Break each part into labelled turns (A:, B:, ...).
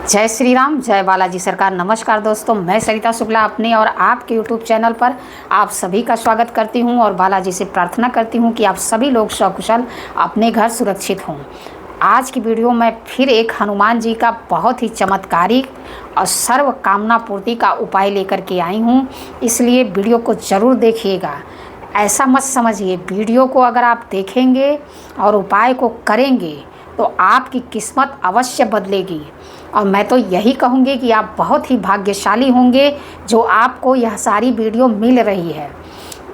A: जय श्री राम, जय बालाजी सरकार। नमस्कार दोस्तों, मैं सरिता शुक्ला अपने और आपके YouTube चैनल पर आप सभी का स्वागत करती हूं और बालाजी से प्रार्थना करती हूं कि आप सभी लोग सकुशल अपने घर सुरक्षित हों। आज की वीडियो में फिर एक हनुमान जी का बहुत ही चमत्कारिक और सर्व कामना पूर्ति का उपाय लेकर के आई हूँ, इसलिए वीडियो को ज़रूर देखिएगा। ऐसा मत समझिए, वीडियो को अगर आप देखेंगे और उपाय को करेंगे तो आपकी किस्मत अवश्य बदलेगी। और मैं तो यही कहूँगी कि आप बहुत ही भाग्यशाली होंगे जो आपको यह सारी वीडियो मिल रही है।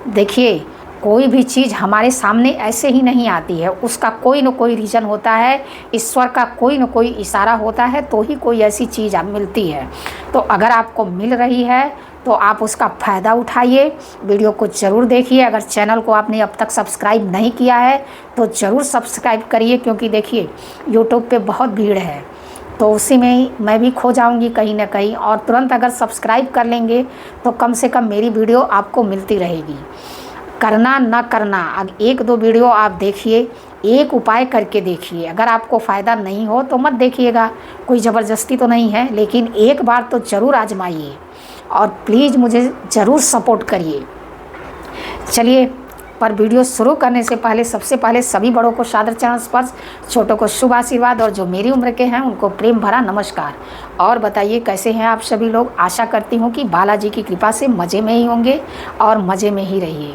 A: देखिए, कोई भी चीज़ हमारे सामने ऐसे ही नहीं आती है, उसका कोई न कोई रीज़न होता है, ईश्वर का कोई न कोई इशारा होता है तो ही कोई ऐसी चीज़ मिलती है। तो अगर आपको मिल रही है तो आप उसका फ़ायदा उठाइए, वीडियो को ज़रूर देखिए। अगर चैनल को आपने अब तक सब्सक्राइब नहीं किया है तो ज़रूर सब्सक्राइब करिए, क्योंकि देखिए यूट्यूब पे बहुत भीड़ है तो उसी में ही मैं भी खो जाऊंगी कहीं ना कहीं। और तुरंत अगर सब्सक्राइब कर लेंगे तो कम से कम मेरी वीडियो आपको मिलती रहेगी। करना ना करना, अब एक दो वीडियो आप देखिए, एक उपाय करके देखिए। अगर आपको फ़ायदा नहीं हो तो मत देखिएगा, कोई ज़बरदस्ती तो नहीं है, लेकिन एक बार तो ज़रूर आजमाइए और प्लीज़ मुझे ज़रूर सपोर्ट करिए। चलिए, पर वीडियो शुरू करने से पहले सबसे पहले सभी बड़ों को सादर चरण स्पर्श, छोटों को शुभ आशीर्वाद और जो मेरी उम्र के हैं उनको प्रेम भरा नमस्कार। और बताइए कैसे हैं आप सभी लोग। आशा करती हूँ कि बालाजी की कृपा से मज़े में ही होंगे और मज़े में ही रहिए।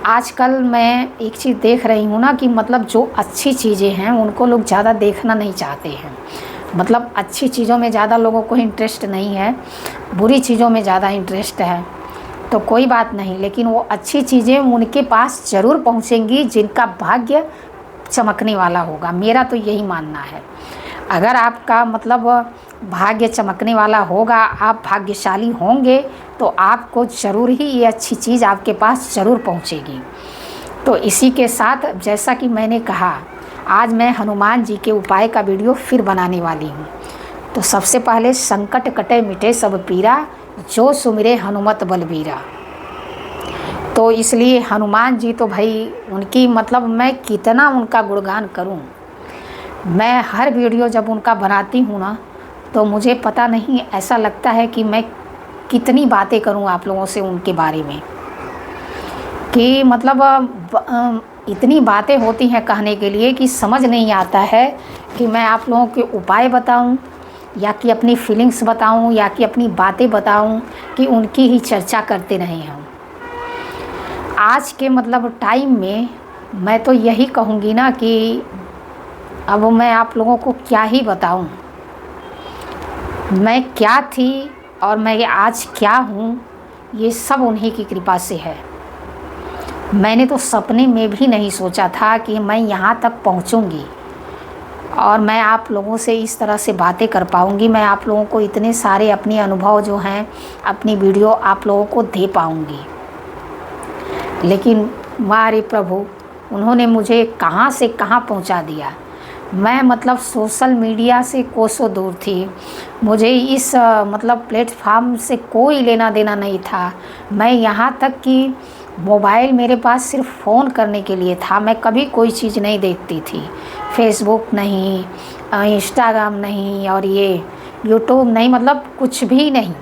A: आजकल मैं एक चीज़ देख रही हूँ ना कि मतलब जो अच्छी चीज़ें हैं उनको लोग ज़्यादा देखना नहीं चाहते हैं। मतलब अच्छी चीज़ों में ज़्यादा लोगों को इंटरेस्ट नहीं है, बुरी चीज़ों में ज़्यादा इंटरेस्ट है। तो कोई बात नहीं, लेकिन वो अच्छी चीज़ें उनके पास ज़रूर पहुँचेंगी जिनका भाग्य चमकने वाला होगा। मेरा तो यही मानना है। अगर आपका मतलब भाग्य चमकने वाला होगा, आप भाग्यशाली होंगे, तो आपको ज़रूर ही ये अच्छी चीज़ आपके पास ज़रूर पहुँचेगी। तो इसी के साथ जैसा कि मैंने कहा, आज मैं हनुमान जी के उपाय का वीडियो फिर बनाने वाली हूँ। तो सबसे पहले संकट कटे मिटे सब पीरा, जो सुमिरे हनुमत बलबीरा। तो इसलिए हनुमान जी तो भाई उनकी मतलब मैं कितना उनका गुणगान करूं। मैं हर वीडियो जब उनका बनाती हूं ना तो मुझे पता नहीं, ऐसा लगता है कि मैं कितनी बातें करूं आप लोगों से उनके बारे में, कि मतलब इतनी बातें होती हैं कहने के लिए कि समझ नहीं आता है कि मैं आप लोगों के उपाय बताऊं या कि अपनी फीलिंग्स बताऊं या कि अपनी बातें बताऊं कि उनकी ही चर्चा करते रहें हम। आज के मतलब टाइम में मैं तो यही कहूँगी ना कि अब मैं आप लोगों को क्या ही बताऊं, मैं क्या थी और मैं आज क्या हूँ, ये सब उन्हीं की कृपा से है। मैंने तो सपने में भी नहीं सोचा था कि मैं यहाँ तक पहुँचूँगी और मैं आप लोगों से इस तरह से बातें कर पाऊँगी। मैं आप लोगों को इतने सारे अपने अनुभव जो हैं, अपनी वीडियो आप लोगों को दे पाऊँगी। लेकिन मारे प्रभु, उन्होंने मुझे कहाँ से कहाँ पहुँचा दिया। मैं मतलब सोशल मीडिया से कोसों दूर थी, मुझे इस मतलब प्लेटफार्म से कोई लेना देना नहीं था। मैं यहाँ तक कि मोबाइल मेरे पास सिर्फ फ़ोन करने के लिए था, मैं कभी कोई चीज़ नहीं देखती थी। फेसबुक नहीं, इंस्टाग्राम नहीं और ये यूट्यूब नहीं, मतलब कुछ भी नहीं।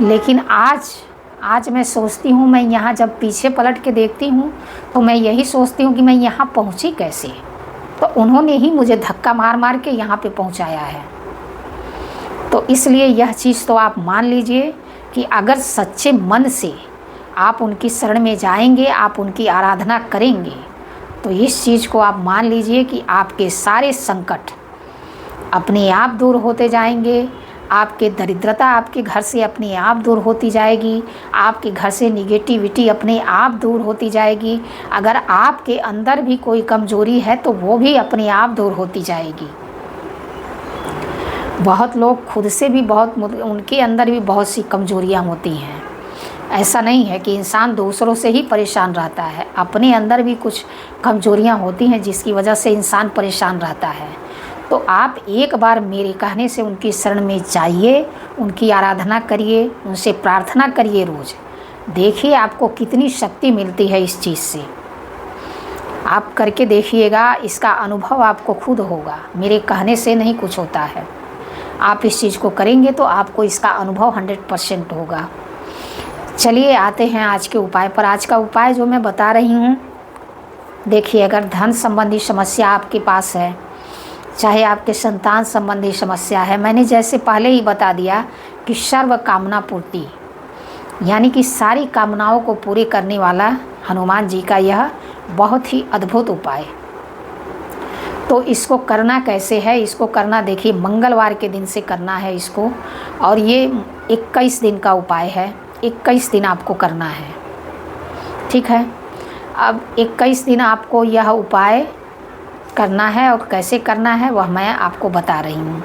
A: लेकिन आज मैं सोचती हूँ, मैं यहाँ जब पीछे पलट के देखती हूँ तो मैं यही सोचती हूँ कि मैं यहाँ पहुँची कैसे। तो उन्होंने ही मुझे धक्का मार मार के यहाँ पे पहुँचाया है। तो इसलिए यह चीज़ तो आप मान लीजिए कि अगर सच्चे मन से आप उनकी शरण में जाएंगे, आप उनकी आराधना करेंगे, तो इस चीज़ को आप मान लीजिए कि आपके सारे संकट अपने आप दूर होते जाएंगे। आपके दरिद्रता आपके घर से अपने आप दूर होती जाएगी, आपके घर से निगेटिविटी अपने आप दूर होती जाएगी। अगर आपके अंदर भी कोई कमजोरी है तो वो भी अपने आप दूर होती जाएगी। बहुत लोग खुद से भी उनके अंदर भी बहुत सी कमजोरियां होती हैं। ऐसा नहीं है कि इंसान दूसरों से ही परेशान रहता है, अपने अंदर भी कुछ कमजोरियां होती हैं जिसकी वजह से इंसान परेशान रहता है। तो आप एक बार मेरे कहने से उनकी शरण में जाइए, उनकी आराधना करिए, उनसे प्रार्थना करिए रोज़। देखिए आपको कितनी शक्ति मिलती है इस चीज़ से। आप करके देखिएगा, इसका अनुभव आपको खुद होगा, मेरे कहने से नहीं कुछ होता है। आप इस चीज़ को करेंगे तो आपको इसका अनुभव 100% होगा। चलिए आते हैं आज के उपाय पर। आज का उपाय जो मैं बता रही हूँ, देखिए अगर धन संबंधी समस्या आपके पास है, चाहे आपके संतान संबंधी समस्या है, मैंने जैसे पहले ही बता दिया कि सर्व कामना पूर्ति, यानी कि सारी कामनाओं को पूरे करने वाला हनुमान जी का यह बहुत ही अद्भुत उपाय। तो इसको करना कैसे है, इसको करना देखिए मंगलवार के दिन से करना है इसको, और ये 21 दिन का उपाय है। 21 दिन आपको करना है, ठीक है। अब 21 दिन आपको यह उपाय करना है, और कैसे करना है वह मैं आपको बता रही हूँ।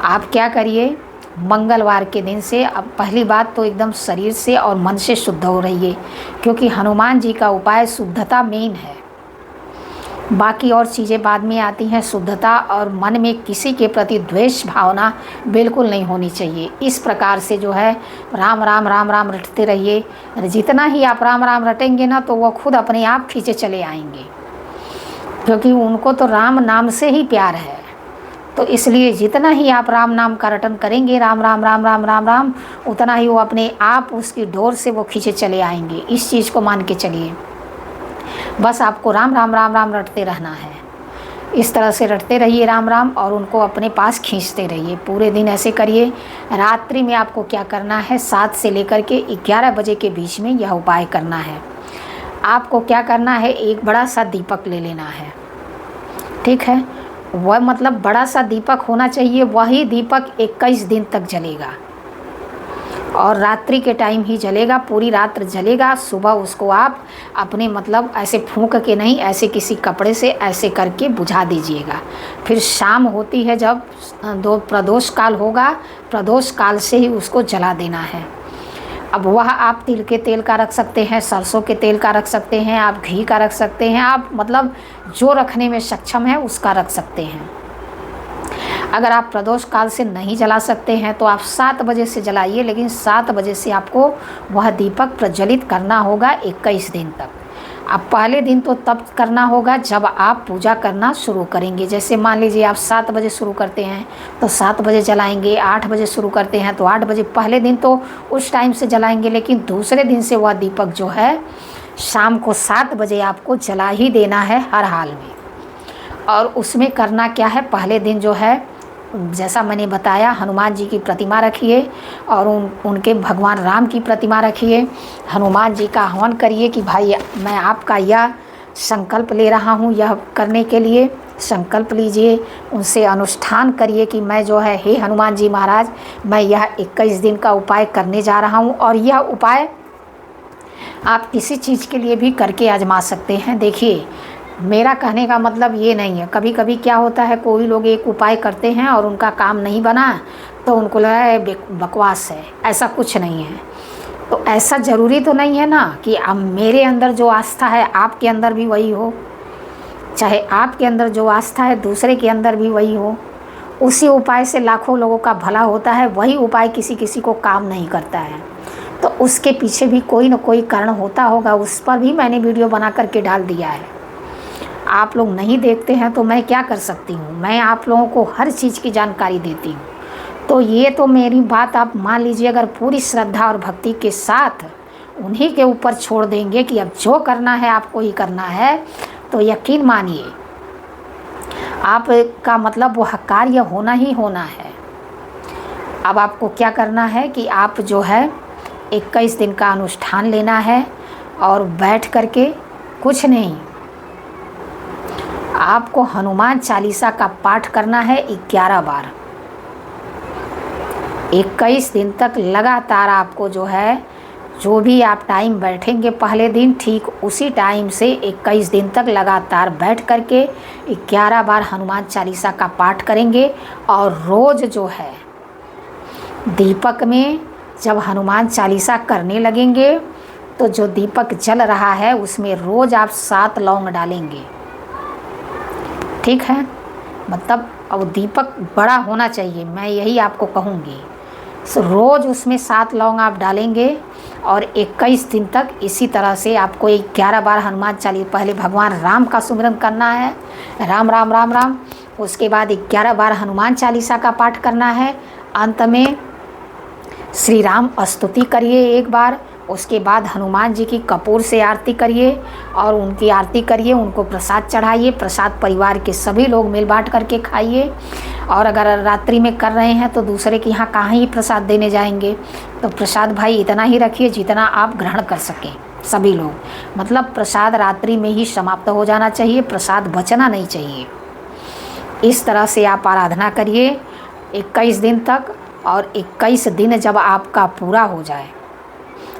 A: आप क्या करिए, मंगलवार के दिन से अब पहली बात तो एकदम शरीर से और मन से शुद्ध हो रहिए, क्योंकि हनुमान जी का उपाय शुद्धता मेन है, बाकी और चीज़ें बाद में आती हैं। शुद्धता और मन में किसी के प्रति द्वेष भावना बिल्कुल नहीं होनी चाहिए। इस प्रकार से जो है राम राम राम राम रटते रहिए। जितना ही आप राम राम रटेंगे ना, तो वो खुद अपने आप खींचे चले आएंगे, क्योंकि उनको तो राम नाम से ही प्यार है। तो इसलिए जितना ही आप राम नाम का रटन करेंगे, राम राम राम राम राम राम, उतना ही वो अपने आप उसकी डोर से वो खींचे चले आएंगे। इस चीज़ को मान के चलिए। बस आपको राम राम राम राम रटते रहना है। इस तरह से रटते रहिए राम राम, और उनको अपने पास खींचते रहिए। पूरे दिन ऐसे करिए। रात्रि में आपको क्या करना है, 7 से लेकर के 11 बजे के बीच में यह उपाय करना है। आपको क्या करना है, एक बड़ा सा दीपक ले लेना है, ठीक है। वह मतलब बड़ा सा दीपक होना चाहिए, वही दीपक 21 दिन तक जलेगा, और रात्रि के टाइम ही जलेगा, पूरी रात जलेगा। सुबह उसको आप अपने मतलब ऐसे फूंक के नहीं, ऐसे किसी कपड़े से ऐसे करके बुझा दीजिएगा। फिर शाम होती है जब प्रदोष काल होगा, प्रदोष काल से ही उसको जला देना है। अब वह आप तिल के तेल का रख सकते हैं, सरसों के तेल का रख सकते हैं, आप घी का रख सकते हैं, आप मतलब जो रखने में सक्षम है उसका रख सकते हैं। अगर आप प्रदोष काल से नहीं जला सकते हैं तो आप 7 बजे से जलाइए, लेकिन 7 बजे से आपको वह दीपक प्रज्वलित करना होगा 21 दिन तक। अब पहले दिन तो तब करना होगा जब आप पूजा करना शुरू करेंगे। जैसे मान लीजिए आप 7 बजे शुरू करते हैं तो 7 बजे जलाएंगे, 8 बजे शुरू करते हैं तो 8 बजे, पहले दिन तो उस टाइम से जलाएंगे, लेकिन दूसरे दिन से वह दीपक जो है शाम को 7 बजे आपको जला ही देना है हर हाल में। और उसमें करना क्या है, पहले दिन जो है जैसा मैंने बताया, हनुमान जी की प्रतिमा रखिए और उनके भगवान राम की प्रतिमा रखिए। हनुमान जी का आह्वान करिए कि भाई मैं आपका यह संकल्प ले रहा हूँ, यह करने के लिए संकल्प लीजिए। उनसे अनुष्ठान करिए कि मैं जो है, हे हनुमान जी महाराज, मैं यह 21 दिन का उपाय करने जा रहा हूँ। और यह उपाय आप किसी चीज़ के लिए भी करके आजमा सकते हैं। देखिए मेरा कहने का मतलब ये नहीं है, कभी कभी क्या होता है, कोई लोग एक उपाय करते हैं और उनका काम नहीं बना तो उनको लगा है बकवास है। ऐसा कुछ नहीं है। तो ऐसा ज़रूरी तो नहीं है ना कि अब मेरे अंदर जो आस्था है आपके अंदर भी वही हो, चाहे आपके अंदर जो आस्था है दूसरे के अंदर भी वही हो। उसी उपाय से लाखों लोगों का भला होता है, वही उपाय किसी किसी को काम नहीं करता है। तो उसके पीछे भी कोई ना कोई कारण होता होगा, उस पर भी मैंने वीडियो बना करके डाल दिया है। आप लोग नहीं देखते हैं तो मैं क्या कर सकती हूँ, मैं आप लोगों को हर चीज़ की जानकारी देती हूँ। तो ये तो मेरी बात आप मान लीजिए, अगर पूरी श्रद्धा और भक्ति के साथ उन्हीं के ऊपर छोड़ देंगे कि अब जो करना है आपको ही करना है, तो यकीन मानिए आपका मतलब वह कार्य होना ही होना है। अब आपको क्या करना है कि आप जो है 21 दिन का अनुष्ठान लेना है, और बैठ करके कुछ नहीं, आपको हनुमान चालीसा का पाठ करना है 11 बार। 21 दिन तक लगातार आपको जो है, जो भी आप टाइम बैठेंगे पहले दिन, ठीक उसी टाइम से 21 दिन तक लगातार बैठ करके 11 बार हनुमान चालीसा का पाठ करेंगे। और रोज़ जो है दीपक में जब हनुमान चालीसा करने लगेंगे तो जो दीपक जल रहा है उसमें रोज़ आप 7 लौंग डालेंगे, ठीक है। मतलब अब दीपक बड़ा होना चाहिए, मैं यही आपको कहूँगी। रोज़ उसमें 7 लौंग आप डालेंगे और 21 दिन तक इसी तरह से आपको 11 बार हनुमान चालीसा, पहले भगवान राम का सुमिरन करना है, राम राम राम राम। उसके बाद 11 बार हनुमान चालीसा का पाठ करना है। अंत में श्री राम स्तुति करिए एक बार। उसके बाद हनुमान जी की कपूर से आरती करिए और उनकी आरती करिए, उनको प्रसाद चढ़ाइए। प्रसाद परिवार के सभी लोग मिल बांट करके खाइए। और अगर रात्रि में कर रहे हैं तो दूसरे के यहाँ कहाँ ही प्रसाद देने जाएंगे, तो प्रसाद भाई इतना ही रखिए जितना आप ग्रहण कर सकें सभी लोग। मतलब प्रसाद रात्रि में ही समाप्त हो जाना चाहिए, प्रसाद बचना नहीं चाहिए। इस तरह से आप आराधना करिए 21 दिन तक। और 21 दिन जब आपका पूरा हो जाए,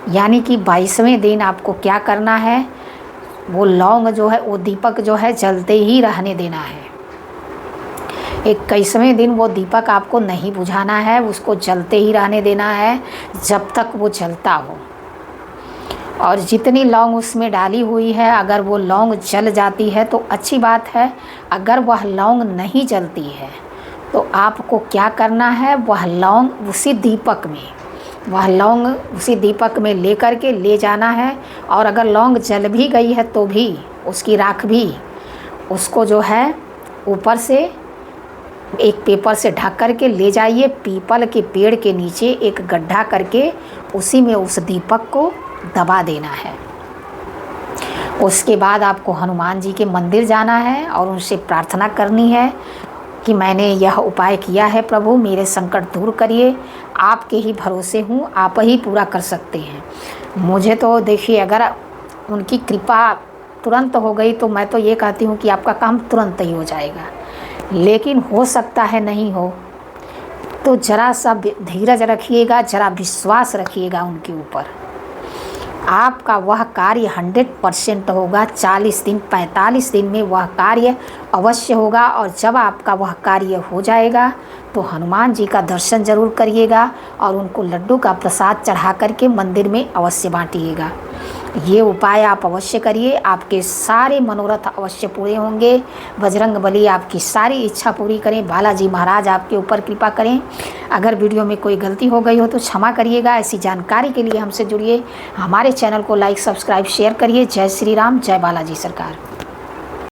A: यानी कि 22वें दिन आपको क्या करना है, वो लौंग जो है, वो दीपक जो है जलते ही रहने देना है। 21वें दिन वो दीपक आपको नहीं बुझाना है, उसको जलते ही रहने देना है जब तक वो जलता हो। और जितनी लौंग उसमें डाली हुई है, अगर वो लौंग जल जाती है तो अच्छी बात है। अगर वह लौंग नहीं जलती है तो आपको क्या करना है, वह लौंग उसी दीपक में ले कर के ले जाना है। और अगर लौंग जल भी गई है तो भी उसकी राख भी, उसको जो है ऊपर से एक पेपर से ढक कर के ले जाइए। पीपल के पेड़ के नीचे एक गड्ढा करके उसी में उस दीपक को दबा देना है। उसके बाद आपको हनुमान जी के मंदिर जाना है और उनसे प्रार्थना करनी है कि मैंने यह उपाय किया है प्रभु, मेरे संकट दूर करिए। आपके ही भरोसे हूँ, आप ही पूरा कर सकते हैं। मुझे तो देखिए, अगर उनकी कृपा तुरंत हो गई तो मैं तो ये कहती हूँ कि आपका काम तुरंत ही हो जाएगा। लेकिन हो सकता है नहीं हो, तो ज़रा सा धीरज रखिएगा, ज़रा विश्वास रखिएगा उनके ऊपर। आपका वह कार्य 100% होगा। 40 दिन 45 दिन में वह कार्य अवश्य होगा। और जब आपका वह कार्य हो जाएगा तो हनुमान जी का दर्शन जरूर करिएगा और उनको लड्डू का प्रसाद चढ़ा करके मंदिर में अवश्य बांटिएगा। ये उपाय आप अवश्य करिए, आपके सारे मनोरथ अवश्य पूरे होंगे। बजरंग बली आपकी सारी इच्छा पूरी करें, बालाजी महाराज आपके ऊपर कृपा करें। अगर वीडियो में कोई गलती हो गई हो तो क्षमा करिएगा। ऐसी जानकारी के लिए हमसे जुड़िए, हमारे चैनल को लाइक सब्सक्राइब शेयर करिए। जय श्री राम, जय बालाजी सरकार।